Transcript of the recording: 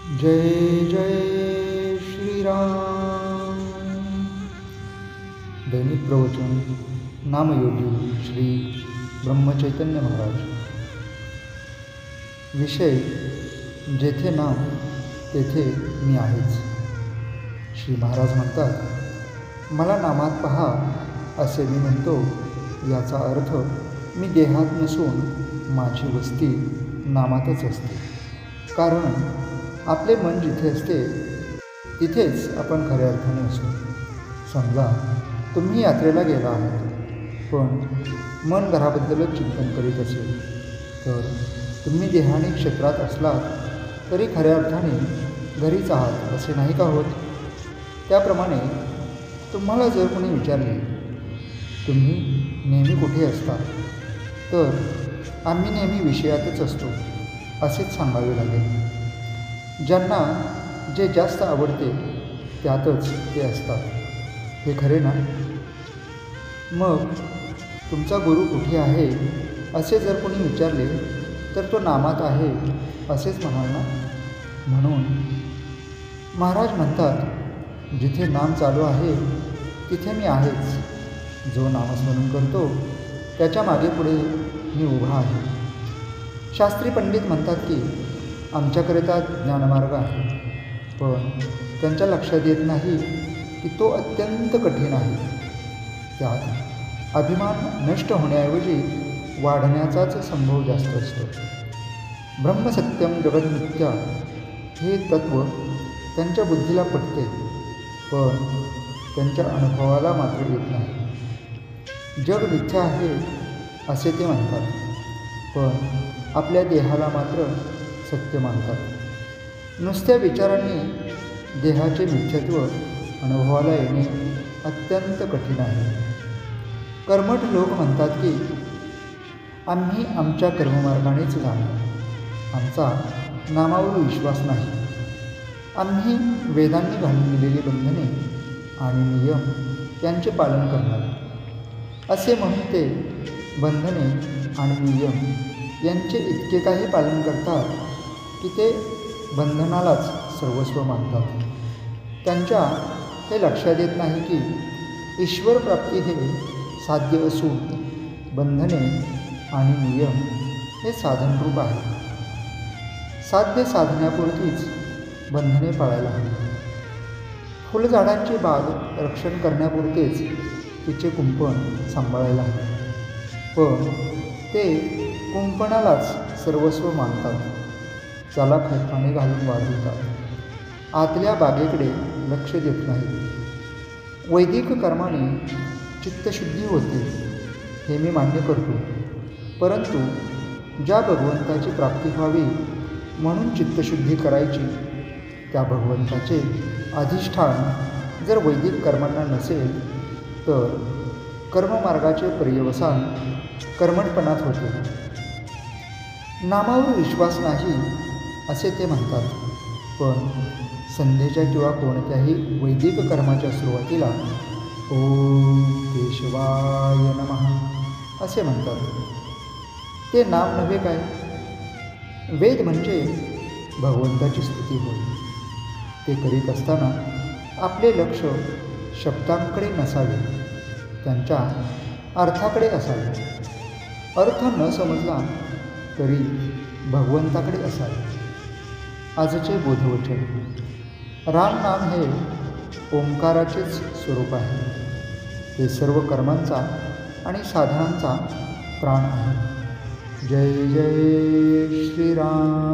जय जय श्रीराम। दैनिक प्रवचन नामयोगी श्री ब्रह्मचैतन्य महाराज। विषय जेथे नाम तेथे मी आहेच। श्री महाराज म्हणतात, मला नामात पहा असे मी म्हणतो, याचा अर्थ मी देहात नसून माझी वस्ती नामातच असते। कारण आपले मन जिथे असते तिथेच आपण खऱ्या अर्थाने असतो। समजा तुम्ही यात्रेला गेला आहात, पण मन घराबद्दलच चिंतन करीत असेल, तर तुम्ही देहाने क्षेत्रात असलात तरी खऱ्या अर्थाने घरीच आहात असे नाही का होत? त्याप्रमाणे तुम्हाला जर कोणी विचारले, तुम्ही नेहमी कुठे असता, तर आम्ही नेहमी विषयातच असतो असेच सांगावे लागेल। ज्यांना जे जास्त आवडते त्यातच ते असतात, हे खरे ना? मग तुमचा गुरु कुठे आहे असे जर कोणी विचारले, तर तो नामात आहे असेच म्हणाल ना? म्हणून महाराज म्हणतात, जिथे नाम चालू आहे तिथे मी आहेच। जो नामस्मरण करतो त्याच्या मागे पुढे मी उभा आहे। शास्त्री पंडित म्हणतात की आमच्याकरिता ज्ञानमार्ग आहे, पण त्यांच्या लक्षात येत नाही की तो अत्यंत कठीण आहे। त्यात अभिमान नष्ट होण्याऐवजी वाढण्याचाच संभव जास्त असतो। ब्रह्मसत्यम जगन्मिथ्या हे तत्त्व त्यांच्या बुद्धीला पटते, पण त्यांच्या अनुभवाला मात्र येत नाही। जग मिथ्या आहे असे ते म्हणतात, पण आपल्या देहाला मात्र सत्य मानतात। नुसत्या विचारांनी देहाचे मिथ्यत्व अनुभवाला येणे अत्यंत कठीण आहे। कर्मठ लोक म्हणतात की आम्ही आमच्या कर्ममार्गानेच जाणार, आमचा नामावर विश्वास नाही। आम्ही वेदांनी घालून दिलेली बंधने आणि नियम यांचे पालन करणार असे म्हणून ते बंधने आणि नियम यांचे इतके काही पालन करतात की ते बंधनालाच सर्वस्व मानतात। त्यांच्या हे लक्षात येत नाही की ईश्वर प्राप्ती हे साध्य असून बंधने आणि नियम हे साधनरूप आहे। साध्य साधण्यापुरतीच बंधने पाळायला हवी। फुलझाडांची बाग रक्षण करण्यापुरतेच तिचे कुंपण सांभाळायला हवे, पण ते कुंपणालाच सर्वस्व मानतात, त्याला खतपाणी घालून वाढवतात, आतल्या बागेकडे लक्ष देत नाही। वैदिक कर्माने चित्तशुद्धी होते हे मी मान्य करतो, परंतु ज्या भगवंताची प्राप्ती व्हावी म्हणून चित्तशुद्धी करायची, त्या भगवंताचे अधिष्ठान जर वैदिक कर्मांना नसेल, तर कर्ममार्गाचे पर्यवसान कर्मठपणात होते। नामावर विश्वास नाही असे ते म्हणतात, पण संध्येच्या किंवा कोणत्याही वैदिक कर्माच्या सुरुवातीला ओम केशवाय नमः असे म्हणतात। ते नाम नव्हे काय? वेद म्हणजे भगवंताची स्तुती होय। ते करीत असताना आपले लक्ष शब्दांकडे नसावे, त्यांच्या अर्थाकडे असावे। अर्थ न समजला तरी भगवंताकडे असावे। आजचे बोधवचन, राम नाम हे ओंकाराचेच स्वरूप आहे। ते सर्व कर्मांचा आणि साधनांचा प्राण आहे। जय जय श्रीराम।